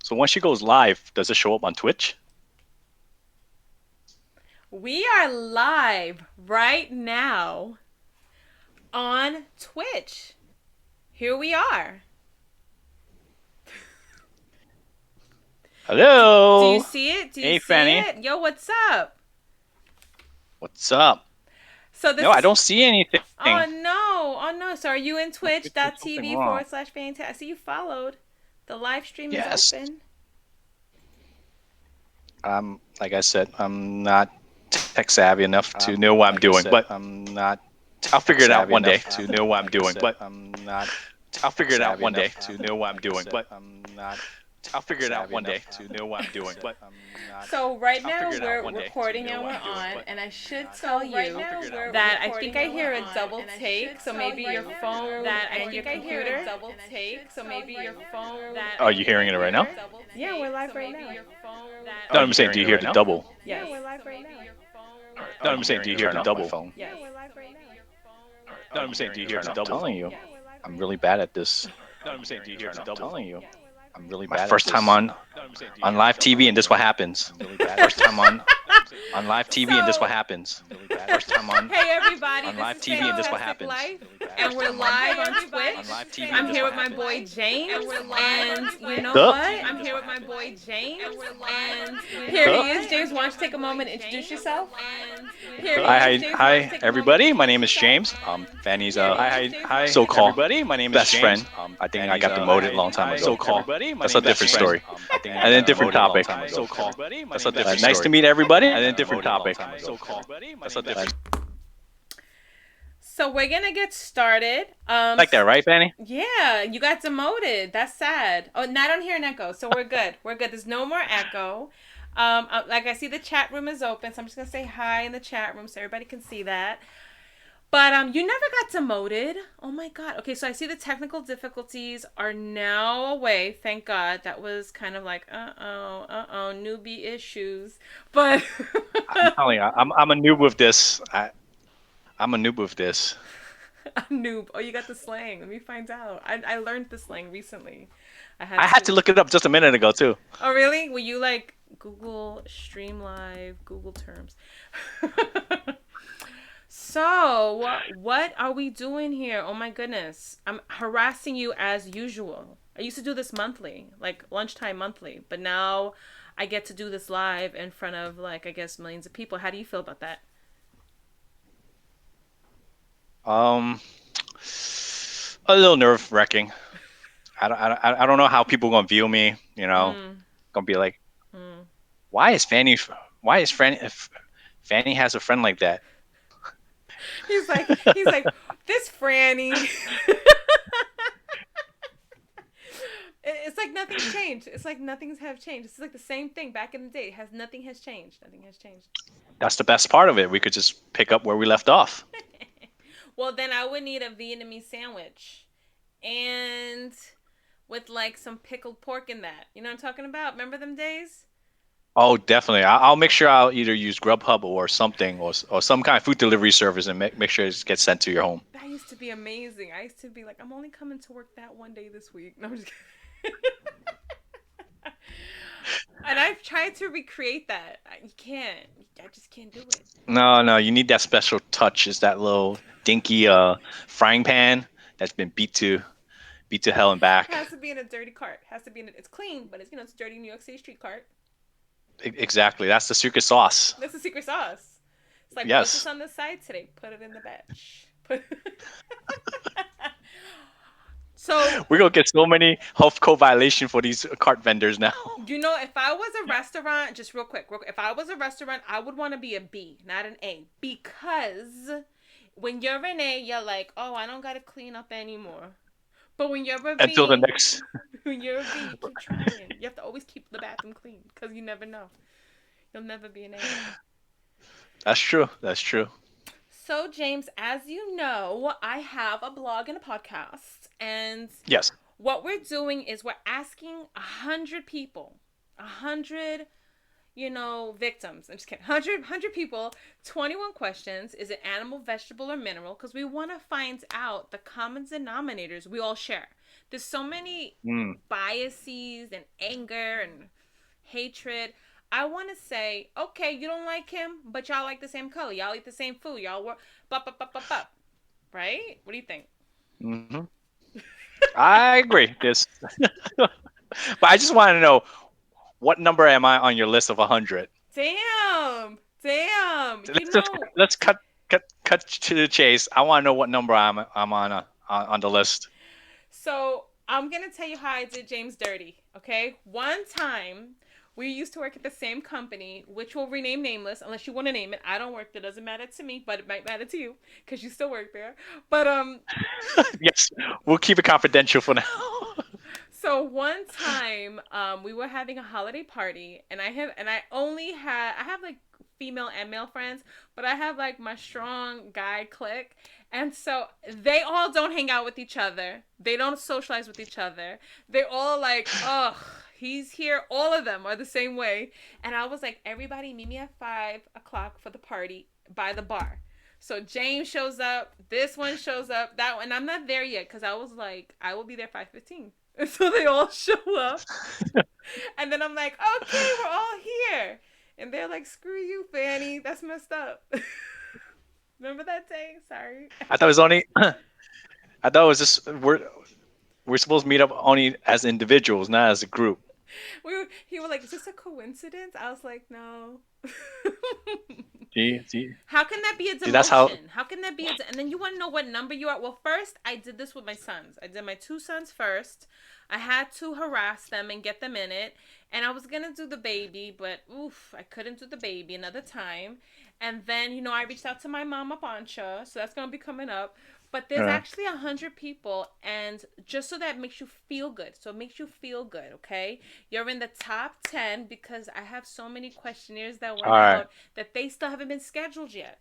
So once she goes live, does it show up on Twitch? We are live right now on Twitch. Here we are. Do you Hello. see it? Do you Hey, see Fanny. it? Yo, what's up? What's up? So No, this I is. don't see anything. Oh no! Oh no! So are you in There's something twitch.tv wrong. forward slash fantastic? I see you followed. The live stream is Yes. open. Like I said, I'm not tech savvy enough to know what I'm doing, but I'm not I'll figure tech it out savvy one day enough to to know what I'm like I doing. said, But I'm not I'll tech figure it out savvy one day enough to know what I'm like I doing. said, But I'm not I'll tech figure it out savvy one day enough to know what I'm doing. But I'm not So right I'll now figure it out we're one day to recording know and what we're I'm doing. on, But and I should I'll tell you figure it out one that day. I think I hear a double take. So maybe your phone and your computer. double take. So maybe your phone that Are you hearing it right now? Yeah, we're live right now. No, I'm saying, do you hear the double? Yeah, we're live right now. No, I'm saying, do you hear the double? phone. Yeah, we're live right now. No, I'm saying, do you hear the I'm double? telling you, I'm really bad at this. No, I'm saying, do you hear the I'm double? telling you, I'm really My bad first at time this. on live TV, and this what happens. I'm really bad First at time on live TV, and this what So- happens. really bad First time on Hey everybody, on this live is TV, and this what Fantastic happens. Life, Really bad and at we're this. live on everybody. Twitch. On live TV, I'm and this here what with my happens. boy James, And we're and live. you know Duh. what? I'm here with my boy James, And we're live. and here Duh. he is. James, why don't you take a moment and introduce yourself? Here Hi, he is. James, why don't you hi, take a moment everybody. and My name is introduce James. yourself? Fanny's Hi, so-called everybody. My name is best James. friend. I think I Fanny's got demoted a long time ago. so-called. Everybody, my That's name a is different Best story. Friend. I think I And then got different demoted a long topic. time ago. So-called. Everybody, my That's name a is different Best Nice to Friend. meet everybody. I And then got different demoted a long topic. time ago. So-called. Everybody, my That's a name is different. So we're gonna get started. Like that, right, Fanny? Yeah, you got demoted. That's sad. Oh, now I don't hear an echo, so we're good. We're good. There's no more echo. Like I see the chat room is open, so I'm just gonna say hi in the chat room so everybody can see that. But you never got demoted. Oh my god. Okay, so I see the technical difficulties are now away. Thank God. That was kind of like newbie issues. But I'm telling you, I'm a noob with this. I'm a noob with this. a noob. Oh, you got the slang. Let me find out. I learned the slang recently. I had to look it up just a minute ago too. Oh, really? Will you like Google Stream Live, Google terms? So, what are we doing here? Oh my goodness. I'm harassing you as usual. I used to do this monthly, like lunchtime monthly, but now I get to do this live in front of like I guess millions of people. How do you feel about that? Um, a little nerve wracking. I don't know how people gonna view me. You know, Mm, gonna be like, mm. why is Fanny? Why is Fanny? If Fanny has a friend like that? He's like this Franny. It's like nothing's changed. It's like nothing's have changed. It's like the same thing back in the day. Nothing has changed. Nothing has changed. That's the best part of it. We could just pick up where we left off. Well, then I would need a Vietnamese sandwich, and with like some pickled pork in that. You know what I'm talking about? Remember them days? Oh, definitely. I'll make sure I'll either use Grubhub or something, or some kind of food delivery service, and make sure it gets sent to your home. That used to be amazing. I used to be like, I'm only coming to work that one day this week. No, I'm just kidding. And I've tried to recreate that. You can't. I just can't do it. No, you need that special touch. Is that little dinky frying pan that's been beat to hell and It back. has to be in a dirty cart. It has to be in. It's clean, but it's a dirty New York City street cart. Exactly. That's the secret sauce. That's the secret sauce. It's like put Yes. this on the side today. Put it in the batch. Put. So We're gonna get so many health code violation for these cart vendors now. you know, if I was a restaurant, just real quick, if I was a restaurant, I would want to be a B, not an A, because when you're an A, you're like, oh, I don't gotta clean up anymore. But when you're a Until the B, next. when you're a B, you keep trying. You have to always keep the bathroom clean because you never know. You'll never be an A. That's true. That's true. So, James, as you know, I have a blog and a podcast, and Yes. what we're doing is we're asking 100 people, 100, victims. I'm just kidding. 100 people, 21 questions. Is it animal, vegetable, or mineral? Because we want to find out the common denominators we all share. There's so many biases and anger and hatred. I want to say, okay, you don't like him, but y'all like the same color. Y'all eat the same food. Y'all work, right? What do you think? Hmm. I agree. But I just want to know, what number am I on your list of 100? Damn. Let's cut to the chase. I want to know what number I'm on the list. So I'm gonna tell you how I did James dirty. Okay, one time we used to work at the same company, which will rename nameless unless you want to name it. I don't work there; doesn't matter to me, but it might matter to you because you still work there. But Yes, we'll keep it confidential for now. So one time, we were having a holiday party, and I have like female and male friends, but I have like my strong guy clique, and so they all don't hang out with each other. They don't socialize with each other. They all like, ugh, he's here. All of them are the same way, and I was like, everybody meet me at 5 o'clock for the party by the bar. So James shows up, this one shows up, that one, and I'm not there yet because I was like, I will be there 5:15. And so they all show up. And then I'm like, okay, we're all here. And they're like, screw you, Fanny. That's messed up. Remember that day? Sorry. I thought it was only. I thought it was just we're supposed to meet up only as individuals, not as a group. He was like, is this a coincidence? I was like, no. See, How can that be a demotion? that's how. How can that be and then you want to know what number you are? Well, first, I did this with my sons. I did my 2 sons first. I had to harass them and get them in it. And I was going to do the baby, but oof, I couldn't do the baby another time. And then, I reached out to my mama Pancha, so that's going to be coming up. But there's actually 100 people, and just so that makes you feel good. So it makes you feel good, okay? You're in the top 10 because I have so many questionnaires that went out that they still haven't been scheduled yet.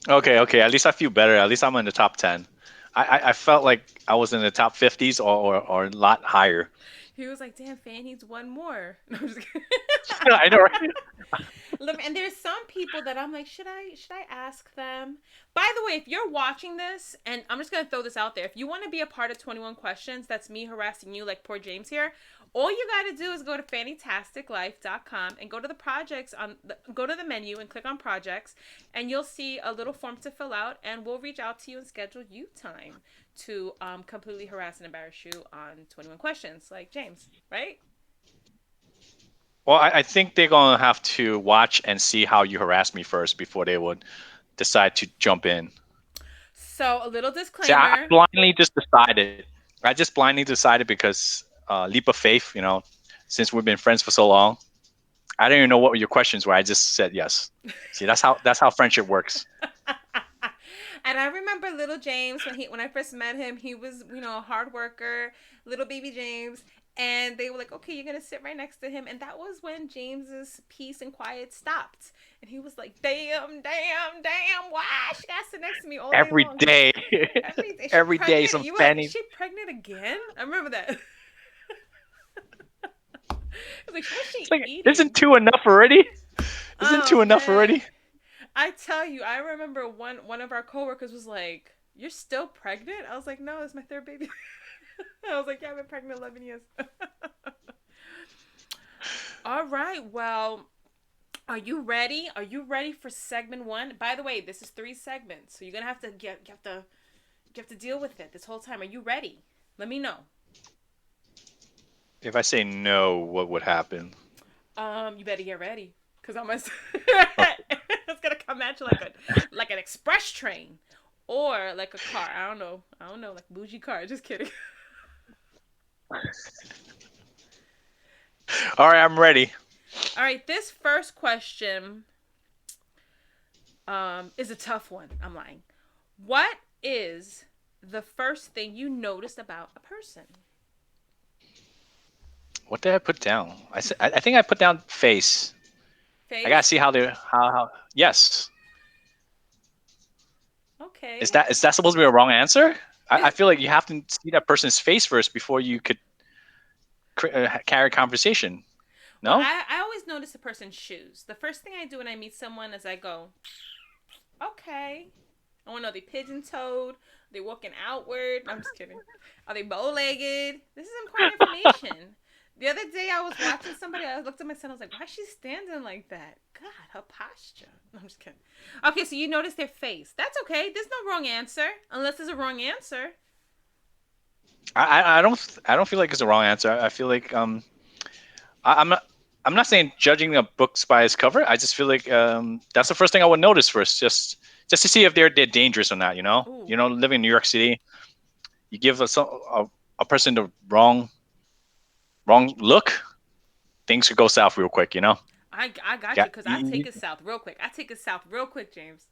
Okay. At least I feel better. At least I'm in the top 10. I felt like I was in the top 50s or a lot higher. He was like, damn, Fan needs one more. No, I'm just kidding. I know, right? And there's some people that I'm like, should I ask them? By the way, if you're watching this, and I'm just gonna throw this out there, if you want to be a part of 21 Questions, that's me harassing you like poor James here. All you gotta do is go to fannytasticlife.com and go to go to the menu and click on projects, and you'll see a little form to fill out, and we'll reach out to you and schedule you time to completely harass and embarrass you on 21 Questions, like James, right? Well, I think they're gonna have to watch and see how you harass me first before they would decide to jump in. So a little disclaimer. See, I blindly just decided. I just blindly decided because leap of faith. Since we've been friends for so long, I didn't even know what your questions were. I just said yes. See, that's how friendship works. And I remember little James when I first met him. He was a hard worker, little baby James. And they were like, okay, you're going to sit right next to him. And that was when James's peace and quiet stopped. And he was like, damn, why? She got to sit next to me all day Every long. day. Every day. Every day some Fanny. Is she pregnant again? I remember that. I was like, what's she eating? Isn't 2 enough already? Isn't 2 enough already? I tell you, I remember one of our coworkers was like, you're still pregnant? I was like, no, it's my 3rd baby. I was like, yeah, I've been pregnant 11 years. All right. Well, are you ready? Are you ready for segment 1? By the way, this is 3 segments, so you're gonna have to you have to deal with it this whole time. Are you ready? Let me know. If I say no, what would happen? You better get ready, cause I'm it's gonna come at you like an express train, or like a car. I don't know, like bougie car. Just kidding. All right, I'm ready. All right, this first question is a tough one. I'm lying. What is the first thing you noticed about a person? What did I put down? I think I put down face. Face? I gotta see how. Yes. Okay. Is that supposed to be a wrong answer? I feel like you have to see that person's face first before you could carry a conversation. Well, No. I always notice a person's shoes. The first thing I do when I meet someone is I go, okay. I want to know, are they pigeon toed? Are they walking outward? No, I'm just kidding. Are they bow legged? This is important information. The other day I was watching somebody. I looked at my son. I was like, why is she standing like that? God, her posture. No, I'm just kidding. Okay, so you notice their face. That's okay. There's no wrong answer. Unless there's a wrong answer. I don't feel like it's a wrong answer. I feel like I'm not saying judging a book by its cover. I just feel like that's the first thing I would notice first, just to see if they're dangerous or not. Ooh. Living in New York City, you give a person the wrong look, things could go south real quick. I got you Yeah, because I take it south real quick. I take it south real quick, James.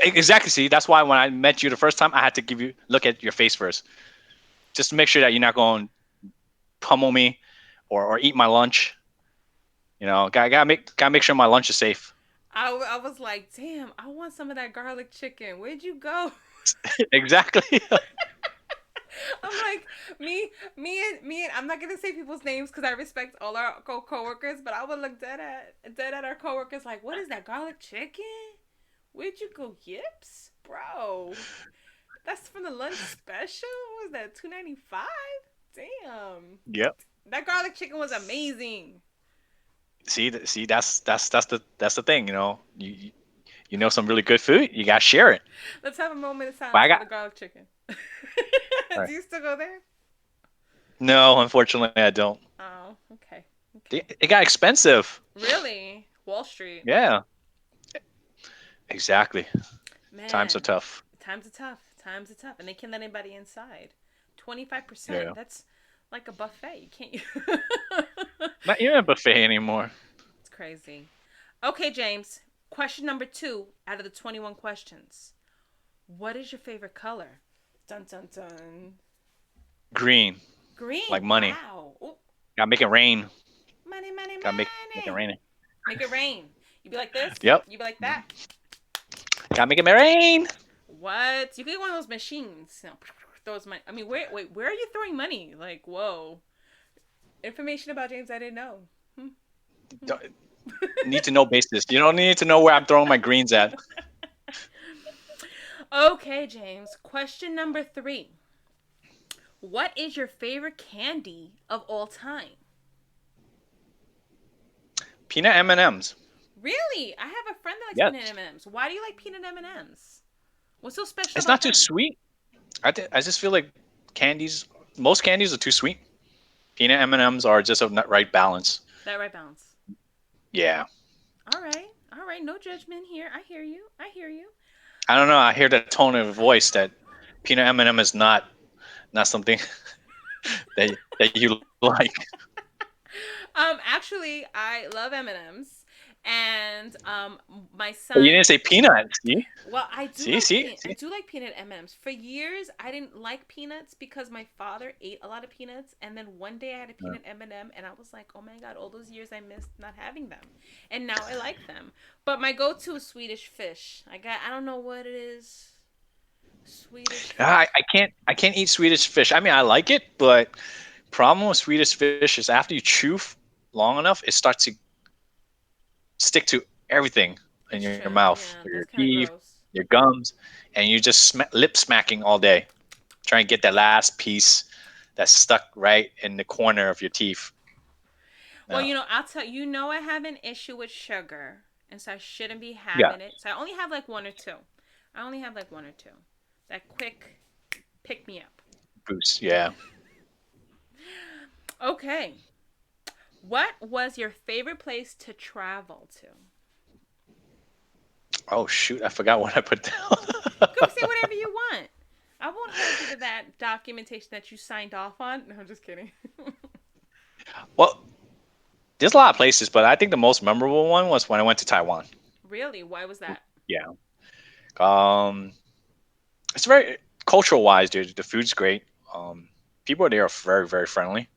exactly. See, that's why when I met you the first time, I had to look at your face first, just to make sure that you're not going to pummel me or eat my lunch. Gotta make sure my lunch is safe. I was like, damn, I want some of that garlic chicken. Where'd you go? Exactly. I'm like, me and I'm not gonna say people's names because I respect all our coworkers, but I would look dead at our coworkers like, what is that garlic chicken? Where'd you go, Yips, bro? That's from the lunch special. What was that, $2.95? Damn, Yep. that garlic chicken was amazing. See, that's the thing. You know some really good food. You gotta share it. Let's have a moment of But silence for the garlic chicken. Right. Do you still go there? No, unfortunately, I don't. Oh, okay. Okay. It got expensive. Really? Wall Street. Yeah. Exactly. Man. Times are tough. Times are tough. Times are tough. And they can't let anybody inside. 25%. Yeah. That's like a buffet. You can't. Not even a buffet anymore. It's crazy. Okay, James. Question number 2 out of the 21 questions. What is your favorite color? Dun dun dun. Green. Green. Like money. Wow. Ooh. Gotta make it rain. Money, money, Gotta money. make it rain. Make it rain. You be like this? Yep. You be like that? Gotta make it rain. What? You get one of those machines. No, throws money. I mean, where are you throwing money? Like, whoa. Information about James I didn't know. Don't, need to know basis. You don't need to know where I'm throwing my greens at. Okay, James. Question number 3. What is your favorite candy of all time? Peanut M&Ms. Really? I have a friend that likes Yes. peanut M&Ms. Why do you like peanut M&Ms? What's so special It's about not too them? sweet. I just feel like most candies are too sweet. Peanut M&Ms are just a right balance. That right balance. Yeah. All right. All right. No judgment here. I hear you. I hear you. I don't know. I hear that tone of voice that peanut M&M is not something that you like. Actually, I love M&Ms, and my But son. you didn't say peanut. See? Well, I do. I do like peanut M&Ms. For years, I didn't like peanuts because my father ate a lot of peanuts, and then one day I had a peanut M&M, and I was like, "Oh my god! All those years I missed not having them, and now I like them." But my go-to is Swedish Fish. I don't know what it is. Swedish Fish. I can't eat Swedish fish. I mean, I like it, but problem with Swedish fish is after you chew long enough, it starts to stick to everything in It's your true. mouth, Yeah, or your that's kind of teeth, gross. your gums, and you just lip smacking all day, trying to get that last piece that's stuck right in the corner of your teeth. Well, No. I'll tell you. I have an issue with sugar, and so I shouldn't be Yeah. having it. So I only have like one or two. That quick pick me up. Boost. Yeah. Okay. What was your favorite place to travel to? Oh shoot! I forgot what I put down. Go say whatever you want. I won't hold you to that documentation that you signed off on. No, I'm just kidding. Well, there's a lot of places, but I think the most memorable one was when I went to Taiwan. Really? Why was that? Yeah. It's very cultural wise, dude. The food's great. People there are very, very friendly,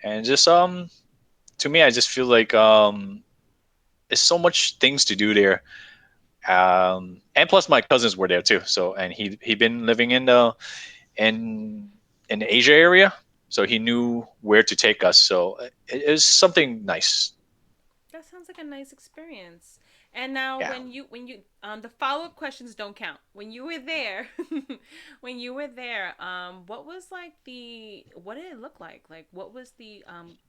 and just to me, I just feel like there's so much things to do there. And plus my cousins were there too. So and he'd been living in the Asia area, so he knew where to take us. So it is something nice. That sounds like a nice experience. And now, Yeah. the follow up questions don't count. When you were there, when you were there, what was like what did it look like? Like, what was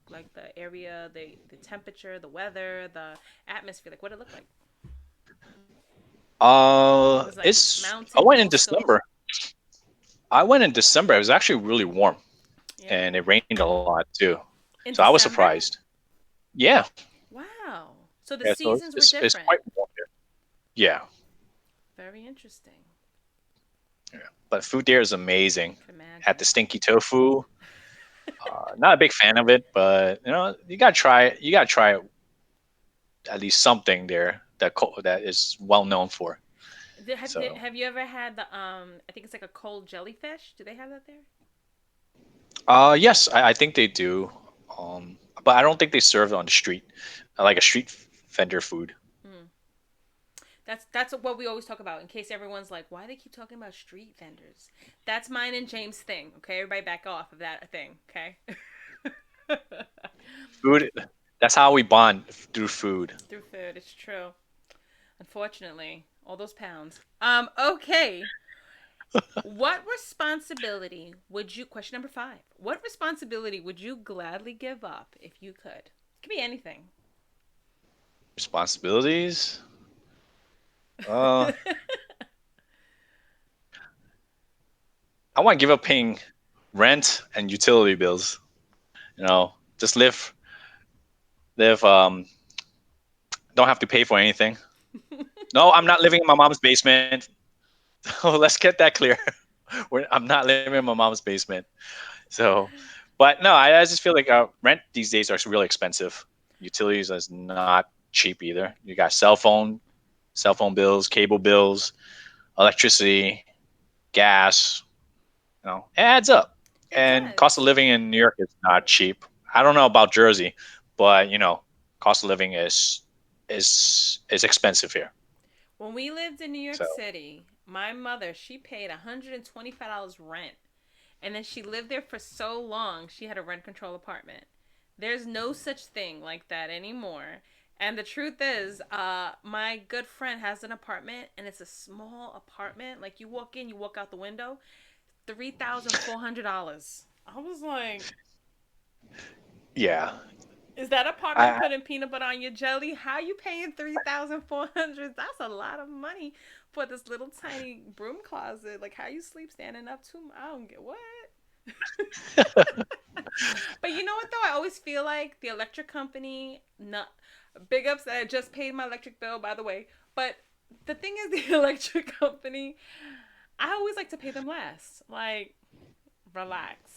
like the area, the temperature, the weather, the atmosphere? Like, what did it look like? It was like It's. I mountain, went in coastal. December. I went in December. It was actually really warm, Yeah, and it rained a lot too. in So I was December. surprised. Yeah. Wow. So the Yeah. So seasons were it's different. quite warm there. Yeah. Very interesting. Yeah. But food there is amazing. Could Had the imagine. stinky tofu. Not a big fan of it, but you gotta try it. You gotta try at least something there that is well known for. So, Have you ever had the I think it's like a cold jellyfish? Do they have that there? yes, I think they do. But I don't think they serve it on the street, like a street vendor food. Mm. That's what we always talk about. In case everyone's like, why do they keep talking about street vendors? That's mine and James' thing. Okay, everybody back off of that thing. Okay. Food. That's how we bond through food. Through food, it's true. Unfortunately, all those pounds. Okay. What responsibility would you? Question number 5. What responsibility would you gladly give up if you could? It could be anything. Responsibilities. Uh, I want to give up paying rent and utility bills. Just live. Don't have to pay for anything. No, I'm not living in my mom's basement. Oh, let's get that clear. I'm not living in my mom's basement. So, but no, I just feel like rent these days are really expensive. Utilities is not cheap either. You got cell phone bills, cable bills, electricity, gas. It adds up. It And cost of does. living in New York is not cheap. I don't know about Jersey, but cost of living is expensive here. When we lived in New York So City, my mother, she paid $125 rent. And then she lived there for so long, she had a rent control apartment. There's no such thing like that anymore. And the truth is, my good friend has an apartment, and it's a small apartment. Like, you walk in, you walk out the window, $3,400. I was like, yeah, is that apartment I putting peanut butter on your jelly? How you paying 3,400? That's a lot of money for this little tiny broom closet. Like, how you sleep standing up too? I don't get what. But you know what though? I always feel like the electric company, not big ups that I just paid my electric bill, by the way. But the thing is, the electric company, I always like to pay them last. Like, relax,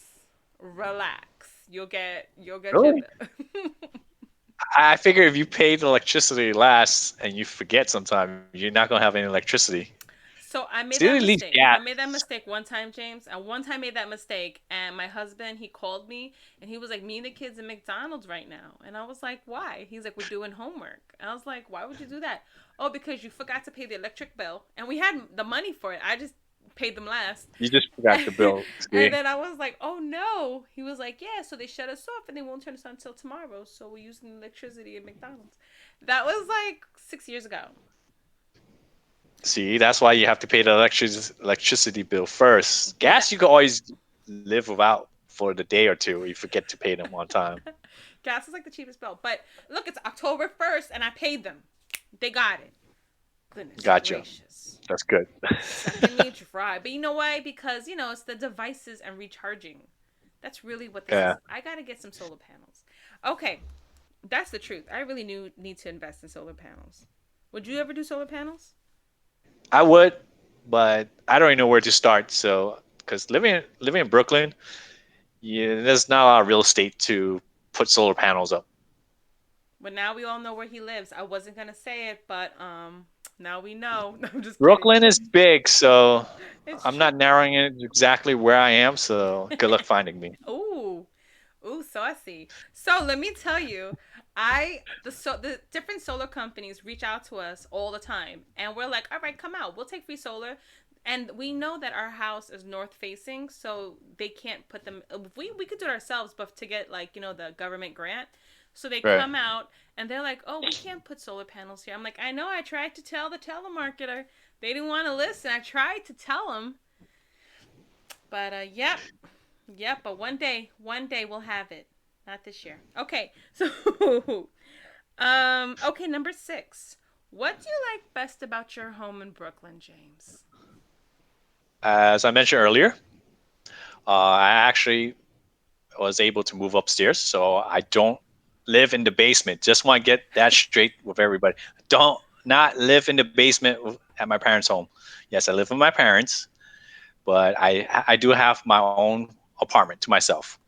relax. You'll get your. really I figure if you paid electricity last and you forget sometime, you're not gonna have any electricity. So I made Still that at least mistake. gas. I made that mistake one time, James. I one time made that mistake, and my husband, he called me and he was like, "Me and the kids at McDonald's right now," and I was like, "Why?" He's like, "We're doing homework." And I was like, "Why would you do that?" "Oh, because you forgot to pay the electric bill, and we had the money for it. I just paid them last." You just forgot the bill. And See? then I was like, "Oh no!" He was like, "Yeah, so they shut us off and they won't turn us on until tomorrow. So we're using electricity at McDonald's." That was like 6 years ago. See, that's why you have to pay the electricity bill first. But that Gas you can always live without for the day or two. You forget to pay them on time. gas is like the cheapest bill. But look, it's October 1st, and I paid them. They got it. Goodness Gotcha. gracious. That's good. Sucking me dry. But you know why? Because, it's the devices and recharging. That's really what this Yeah, is. I got to get some solar panels. Okay, that's the truth. I really need to invest in solar panels. Would you ever do solar panels? I would, but I don't even know where to start. So, because living in Brooklyn, yeah, there's not a lot of real estate to put solar panels up. But now we all know where he lives. I wasn't going to say it, but now we know. I'm just kidding. Brooklyn is big, so It's I'm true. not narrowing it exactly where I am. So, good luck finding me. Ooh, ooh, saucy. So let me tell you, the different solar companies reach out to us all the time, and we're like, all right, come out, we'll take free solar. And we know that our house is north facing, so they can't put them. We could do it ourselves, but to get like the government grant, so they Right. come out and they're like, "Oh, we can't put solar panels here." I'm like, "I know. I tried to tell the telemarketer. They didn't want to listen. I tried to tell them, but yep. But one day we'll have it. Not this year. Okay, so okay, number 6. What do you like best about your home in Brooklyn, James? As I mentioned earlier, I actually was able to move upstairs, so I don't live in the basement. Just want to get that straight with everybody. Don't not live in the basement at my parents' home. Yes, I live with my parents, but I do have my own apartment to myself.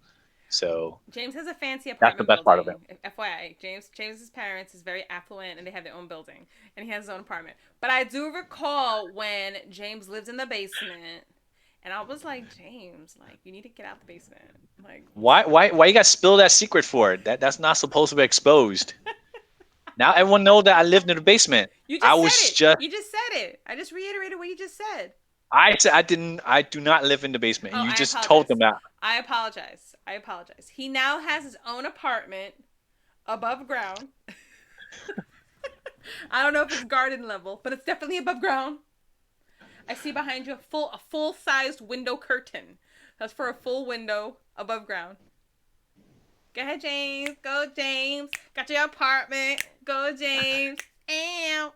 So James has a fancy that's the apartment best part of it. building. FYI, James's parents is very affluent and they have their own building and he has his own apartment. But I do recall when James lived in the basement, and I was like, James, like you need to get out the basement. Like Why you got to spill that secret for? That's not supposed to be exposed. Now everyone know that I lived in the basement. you I just was said it. just You just said it. I just reiterated what you just said. I said I do not live in the basement. Oh, And you I just told them apologize. that. I apologize. He now has his own apartment above ground. I don't know if it's garden level, but it's definitely above ground. I see behind you a full sized window curtain. That's for a full window above ground. Go ahead, James. Go, James. Got your apartment. Go, James. Ow.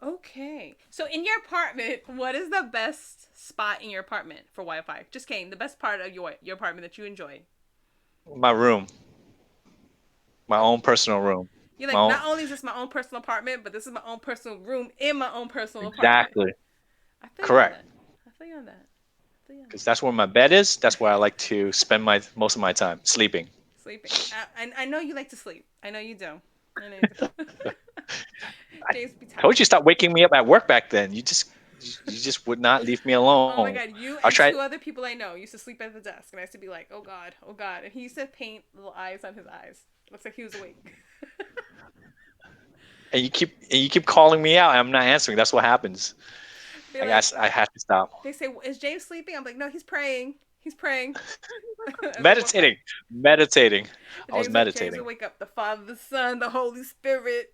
Okay. So in your apartment, what is the best spot in your apartment for Wi-Fi? Just kidding. The best part of your apartment that you enjoy. My room. My own personal room. You're My like, own, not only is this my own personal apartment, but this is my own personal room in my own personal apartment. exactly. I feel you on Correct. that. I feel you on that. I feel you on that. Because that's where my bed is. That's where I like to spend my most of my time sleeping. Sleeping. I know you like to sleep. I know you do. I know you do. I James be tired. told you stop waking me up at work back then. You just would not leave me alone. Oh my god, you I'll and try. 2 other people I know used to sleep at the desk, and I used to be like, oh god, oh god. And he used to paint little eyes on his eyes. Looks like he was awake. And you keep calling me out. And I'm not answering. That's what happens. Be I like, guess I have to stop. they say, is James sleeping? I'm like, no, he's praying. He's praying. As they woke Meditating. Meditating. up. I was James meditating. would wake up the Father, the Son, the Holy Spirit.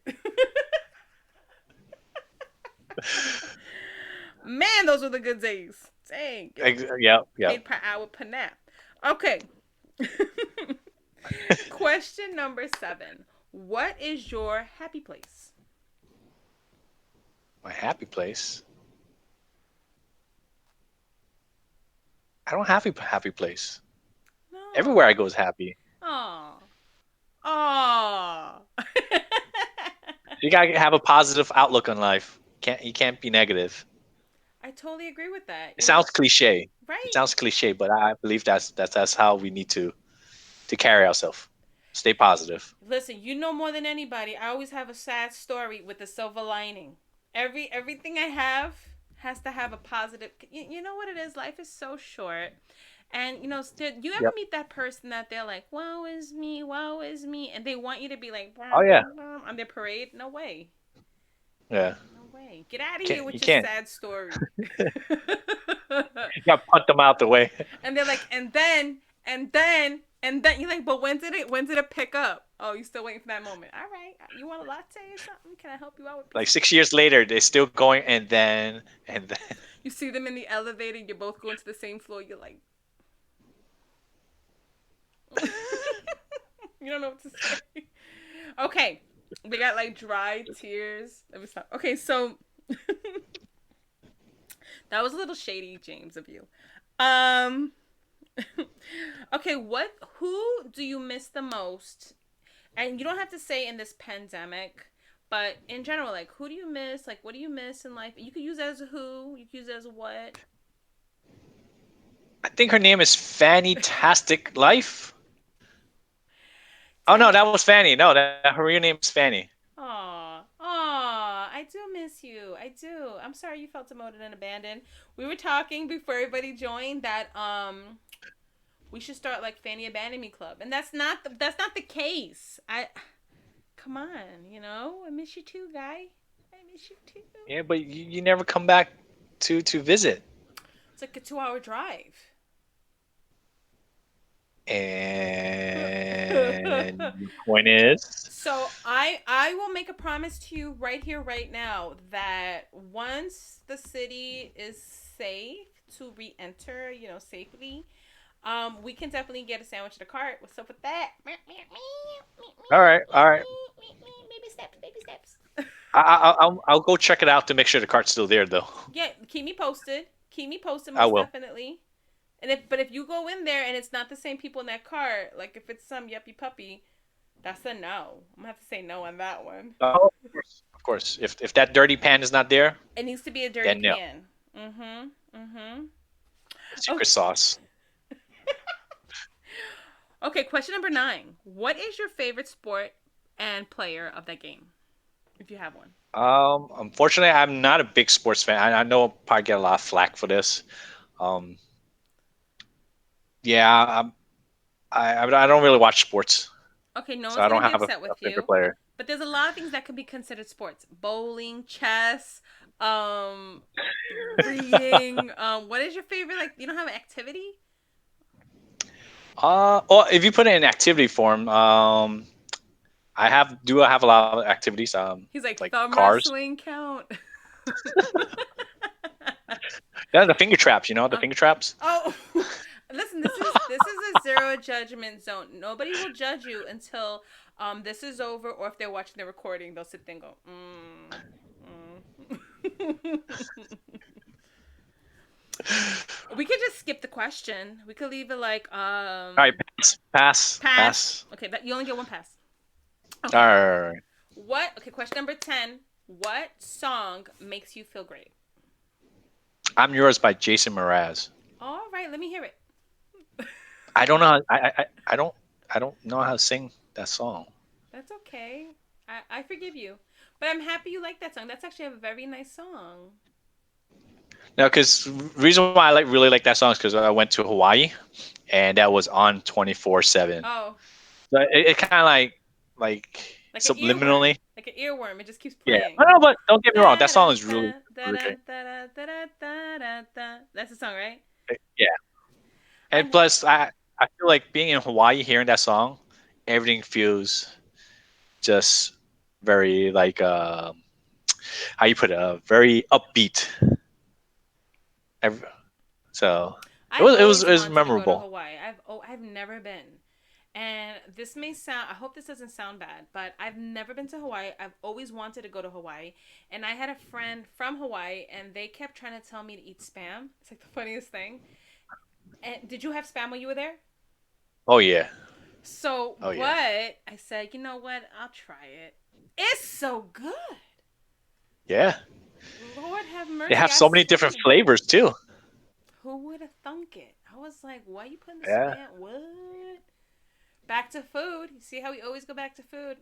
Man, those were the good days. Dang. Yeah. Paid per hour per nap. Okay. Question number 7. What is your happy place? My happy place. I don't have a happy place. No. Everywhere I go is happy. Aw. Aw. You gotta have a positive outlook on life. You can't be negative. I totally agree with that. It sounds cliche. Right. It sounds cliche, but I believe that's how we need to carry ourselves. Stay positive. Listen, you know more than anybody. I always have a sad story with the silver lining. Everything I have has to have a positive. You know what it is? Life is so short. And you ever Yep. meet that person that they're like, woe is me, and they want you to be like, Oh yeah. on their parade? No way. Yeah. No way. Get out of Can't- here with you your can't. sad story. You gotta punt them out the way. And they're like, and then you're like, but when did it pick up? Oh, you still waiting for that moment. All right. You want a latte or something? Can I help you out with Like 6 years later, they're still going, and then. You see them in the elevator, you're both going to the same floor, you're like you don't know what to say. Okay. We got like dry tears. Let me stop. Okay, so that was a little shady, James, of you. Okay, who do you miss the most? And you don't have to say in this pandemic, but in general, like, who do you miss? Like, what do you miss in life? You could use it as a who, you could use it as a what. I think her name is Fannytasticlife. Oh no, that was Fanny. No, her real name is Fanny. Aw, I do miss you. I do. I'm sorry you felt demoted and abandoned. We were talking before everybody joined that we should start like Fanny Abandon Me Club, and that's not the case. Come on, I miss you too, guy. I miss you too. Yeah, but you never come back to visit. It's like a 2-hour drive. And your point is? So I will make a promise to you right here, right now, that once the city is safe to re-enter, safely, we can definitely get a sandwich at a cart. What's up with that? All right, all right. Baby steps, baby steps. I'll go check it out to make sure the cart's still there, though. Yeah, keep me posted. Keep me posted, I most will. definitely. And if you go in there and it's not the same people in that cart, like if it's some yuppie puppy, that's a no. I'm gonna have to say no on that one. Oh, of course. If that dirty pan is not there, It needs to be a dirty then no. pan. Secret sauce. Okay, question number 9. What is your favorite sport and player of that game, if you have one? Unfortunately, I'm not a big sports fan. I know I'll probably get a lot of flack for this. Yeah, I don't really watch sports, Okay, no so one's I don't gonna be have upset a with favorite you. player. But there's a lot of things that could be considered sports: bowling, chess, reading. What is your favorite? Like, you don't have an activity? Well, if you put it in activity form, I have a lot of activities. He's like like thumb cars. wrestling count. Yeah, the finger traps. The finger traps. Oh, listen, this is a zero judgment zone. Nobody will judge you until this is over, or if they're watching the recording, they'll sit there and go, We could just skip the question. We could leave it like All right, pass. Okay, you only get one pass. Okay. All right. Okay, question number 10. What song makes you feel great? I'm Yours by Jason Mraz. All right, let me hear it. I don't know. I don't know how to sing that song. That's okay. I forgive you. But I'm happy you like that song. That's actually a very nice song. No, because reason why I really like that song is because I went to Hawaii, and that was on 24/7. Oh. So it kind of like subliminally. Like an earworm. It just keeps playing. Yeah. No, but don't get me wrong. That song is really great. That's the song, right? Yeah. And plus, I feel like being in Hawaii, hearing that song, everything feels just very like how you put it, very upbeat. So it was memorable. To go to Hawaii. I've never been, and this may sound. I hope this doesn't sound bad, but I've never been to Hawaii. I've always wanted to go to Hawaii, and I had a friend from Hawaii, and they kept trying to tell me to eat spam. It's like the funniest thing. And did you have spam when you were there? Oh yeah. So I said, you know what? I'll try it. It's so good. Yeah. Lord have mercy. They have so many different flavors too. Who would have thunk it? I was like, why are you putting the spam? What? Back to food. You see how we always go back to food?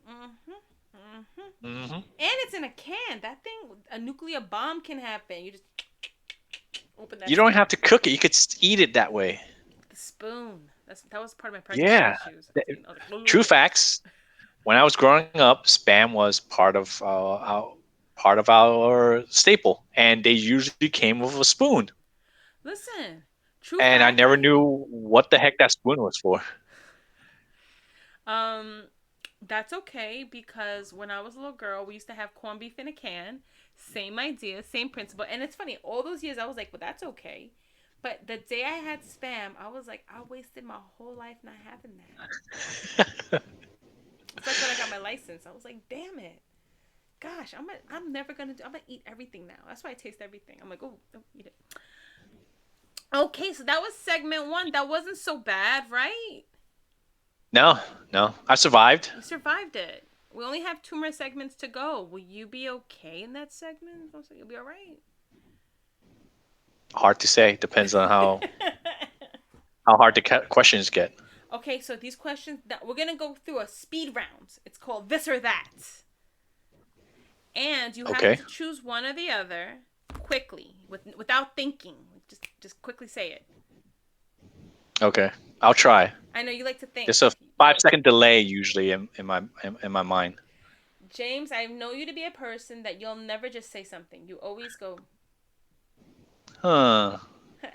And it's in a can. That thing, a nuclear bomb can happen. You just open that. You don't have to cook it. You could eat it that way. The spoon. That was part of my pregnancy issues. True facts. When I was growing up, spam was part of our staple, and they usually came with a spoon. Listen, and I never knew what the heck that spoon was for. That's okay, because when I was a little girl, we used to have corned beef in a can. Same idea, same principle. And it's funny, all those years I was like, well, that's okay. But the day I had spam, I was like, I wasted my whole life not having that. It's like when I got my license. I was like, damn it. Gosh, I'm never gonna I'm gonna eat everything now. That's why I taste everything. I'm like, oh, eat it. Okay, so that was segment 1. That wasn't so bad, right? No, I survived. You survived it. We only have 2 more segments to go. Will you be okay in that segment? I was like, you'll be all right. Hard to say. Depends on how hard the questions get. Okay, so these questions, we're going to go through a speed round. It's called This or That. And you have to choose one or the other quickly, without thinking. Just quickly say it. Okay, I'll try. I know you like to think. There's a 5-second delay usually in my mind. James, I know you to be a person that you'll never just say something. You always go, huh.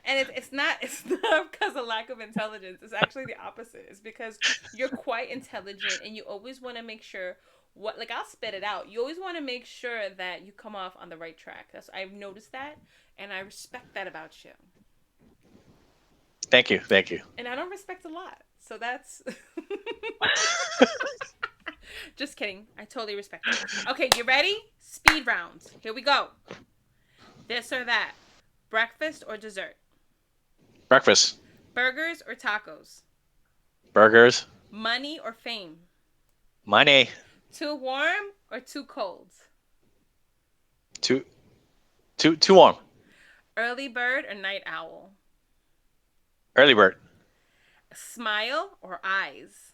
And it's not because of lack of intelligence. It's actually the opposite. It's because you're quite intelligent and you always want to make sure what like I'll spit it out. You always want to make sure that you come off on the right track. That's I've noticed that and I respect that about you. Thank you, thank you. And I don't respect a lot. So that's just kidding. I totally respect it. Okay, you ready? Speed round. Here we go. This or that. Breakfast or dessert? Breakfast, Burgers or tacos? burgers, Money or fame? money, Too warm or too cold? too too warm. Early bird or night owl? Early bird, Smile or eyes?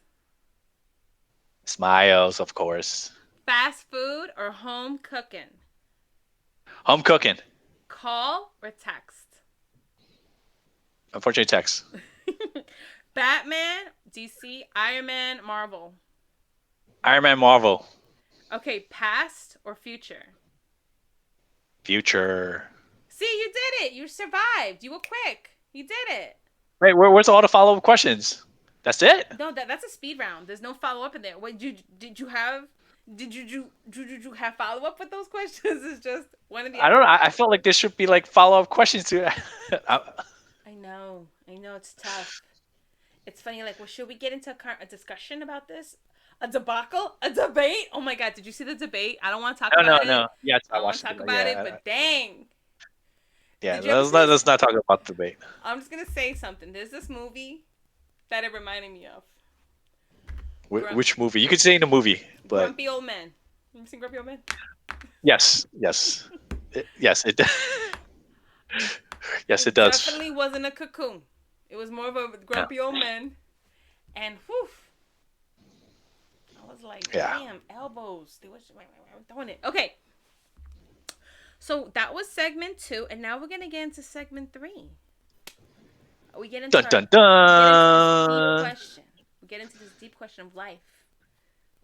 smiles, of course. Fast food or home cooking? Home cooking. Call or text? Unfortunately, text. Batman, DC, Iron Man, Marvel. Iron Man, Marvel, Okay, past or future? future. See, you did it. You survived. You were quick. You did it. Wait, where's all the follow-up questions? That's it? No, that's a speed round. There's no follow up in there. What did you have? Did you have follow up with those questions? It's just one of the. I don't know. I felt like there should be like follow-up questions to. I know. It's tough. It's funny. Like, well, should we get into a discussion about this? A debacle? A debate? Oh my God! Did you see the debate? I don't want to talk about it. No. Yes, I I don't want watched to talk it. about Yeah, it. But dang, yeah. Did you ever Let's not talk about the debate. I'm just gonna say something. There's this movie that it reminded me of. Which movie? You could say in the movie, but Grumpy Old Men. You ever seen Grumpy Old Men? yes, yes, it. Yes, it does. Definitely wasn't a cocoon. It was more of a grumpy old man. And whew, I was like, Yeah. damn, elbows. They were doing it. Okay. So that was segment 2, and now we're gonna get into segment 3. We get into Dun dun deep dun. question. We get into this deep question of life.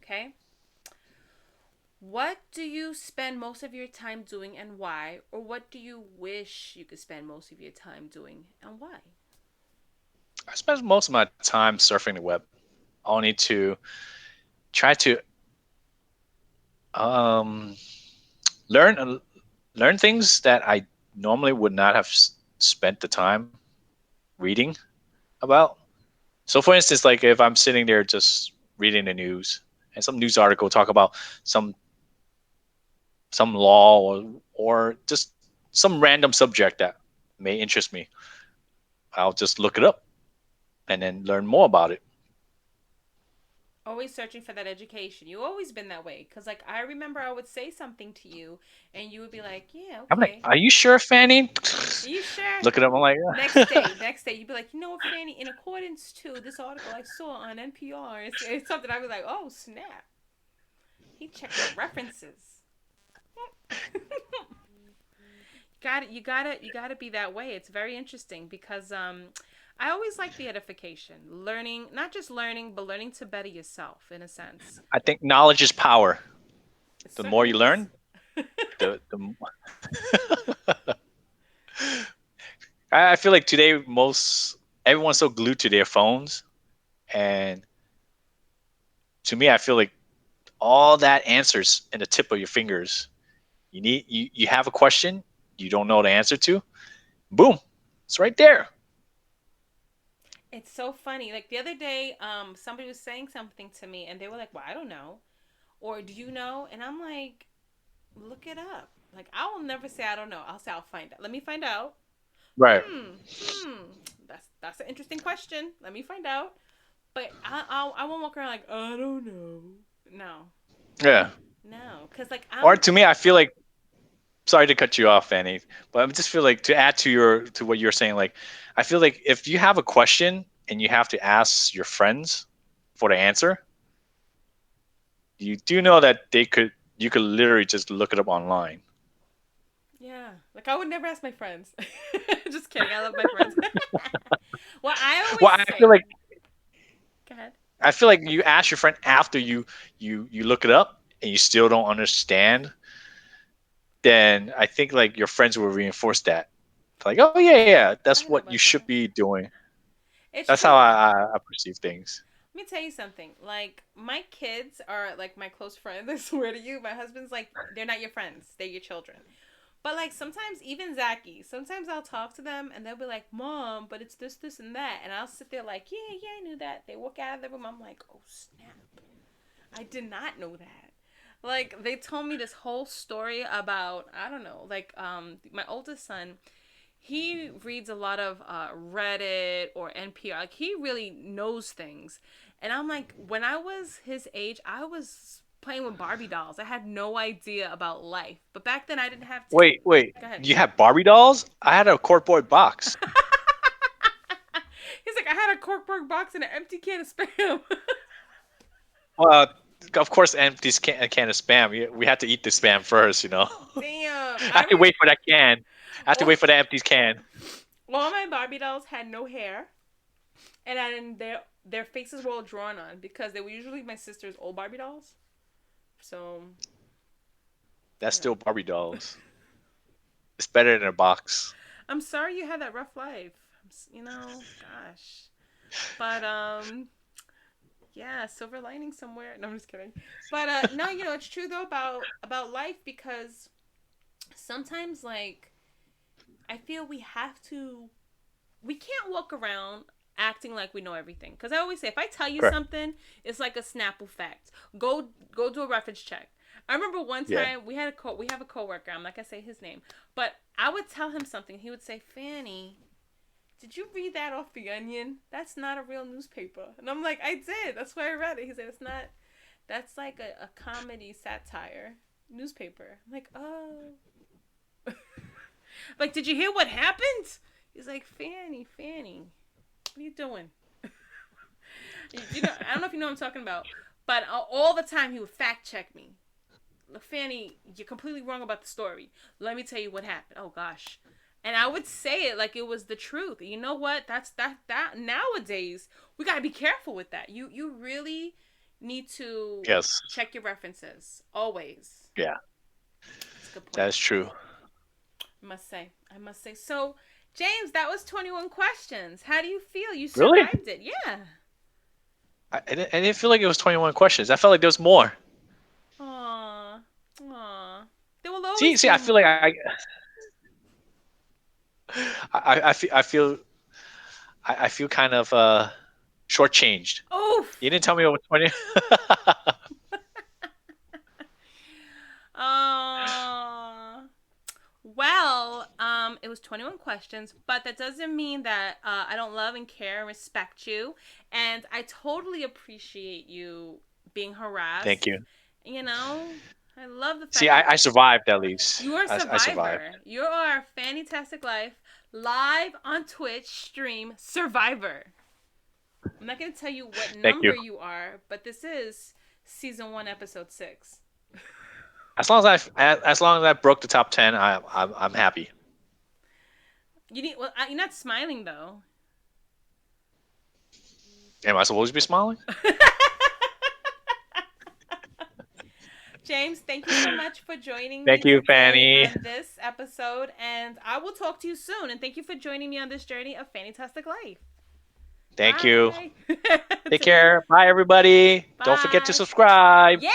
Okay. What do you spend most of your time doing and why? Or what do you wish you could spend most of your time doing and why? I spend most of my time surfing the web. Only to try to um, learn things that I normally would not have spent the time reading about. So, for instance, like if I'm sitting there just reading the news and some news article talk about some law or just some random subject that may interest me, I'll just look it up and then learn more about it. Always searching for that education. You always been that way. Because, like, I remember I would say something to you and you would be like, yeah, I'm like, okay. are you sure, Fanny? Are you sure? Look it up. I'm like, Next day, you'd be like, you know what, Fanny, in accordance to this article I saw on NPR, it's something I'd be like, oh, snap. He checked the references. You gotta be that way. It's very interesting because I always like the edification, learning, not just learning, but learning to better yourself in a sense. I think knowledge is power. It The more you certainly learn, is. I feel like today everyone's so glued to their phones, and to me, I feel like all that answers in the tip of your fingers. You have a question you don't know the answer to, boom, it's right there. It's so funny. Like the other day, somebody was saying something to me, and they were like, "Well, I don't know," or "Do you know?" And I'm like, "Look it up." Like I will never say I don't know. I'll say I'll find out. Let me find out. Right. That's an interesting question. Let me find out. But I won't walk around like I don't know. No, Yeah. no, because like Or to me, I feel like, sorry to cut you off, Fanny, but I just feel like to add to what you're saying, like I feel like if you have a question and you have to ask your friends for the answer, you do know that you could literally just look it up online. Yeah, like I would never ask my friends. Just kidding. I love my friends. Well, I always Well, say. Go ahead. I feel like you ask your friend after you look it up and you still don't understand, then I think like your friends will reinforce that. Like, oh yeah, I that's know what you about should that. be doing. It's That's true. how I perceive things. Let me tell you something. Like, my kids are like my close friends. I swear to you. My husband's like, they're not your friends. They're your children. But like sometimes even Zachy, sometimes I'll talk to them and they'll be like, "Mom, but it's this, this, and that," and I'll sit there like, "Yeah, yeah, I knew that." They walk out of the room. I'm like, "Oh snap, I did not know that." Like they told me this whole story about I don't know, like my oldest son, he reads a lot of Reddit or NPR. Like he really knows things, and I'm like, when I was his age, I was playing with Barbie dolls. I had no idea about life, but back then I didn't have to. Wait. Go ahead. You have Barbie dolls? I had a cardboard box. He's like, I had a corkboard box and an empty can of spam. Well, of course, empty can of spam. We had to eat the spam first, you know. Damn. I have to wait for that can. I have to wait for the empty can. All my Barbie dolls had no hair, and then their faces were all drawn on because they were usually my sister's old Barbie dolls. So That's still Barbie dolls. It's better than a box. I'm sorry you had that rough life. You know, gosh. But yeah, silver lining somewhere. No, I'm just kidding. But no, you know, it's true though about life because sometimes like I feel we can't walk around acting like we know everything. Because I always say, if I tell you Correct. something, it's like a Snapple fact. Go do a reference check. I remember one time we have a coworker. I'm not gonna say his name, but I would tell him something. He would say, "Fanny, did you read that off The Onion? That's not a real newspaper." And I'm like, "I did. That's why I read it." He said, "It's not. That's like a comedy satire newspaper." I'm like, "Oh." Like, did you hear what happened? He's like, Fanny, what are you doing? You know, I don't know if you know what I'm talking about, but all the time he would fact check me. Fanny, you're completely wrong about the story. Let me tell you what happened. Oh gosh. And I would say it like it was the truth. You know what? That nowadays we gotta be careful with that. You really need to check your references. Always. Yeah. That's a good point. That is true. I must say. So, James, that was 21 questions. How do you feel? You Really? survived it. Yeah. I didn't feel like it was 21 questions. I felt like there was more. Aww. There will always See, be I feel like more. I feel kind of shortchanged. Oof. You didn't tell me it was 20. Well, it was 21 questions, but that doesn't mean that I don't love and care and respect you. And I totally appreciate you being harassed. Thank you. You know, I love the fact See, I survived at least. You are a survivor. I survived. You are Fannytastic Life live on Twitch stream survivor. I'm not going to tell you what number you are, but this is season 1, episode 6. As long as I broke the top 10, I'm happy. You're not smiling though. Am I supposed to be smiling? James, thank you so much for joining me. Thank you, Fanny. On this episode, and I will talk to you soon. And thank you for joining me on this journey of Fannytastic Life. Thank you. Take care. Bye, everybody. Bye. Don't forget to subscribe. Yeah.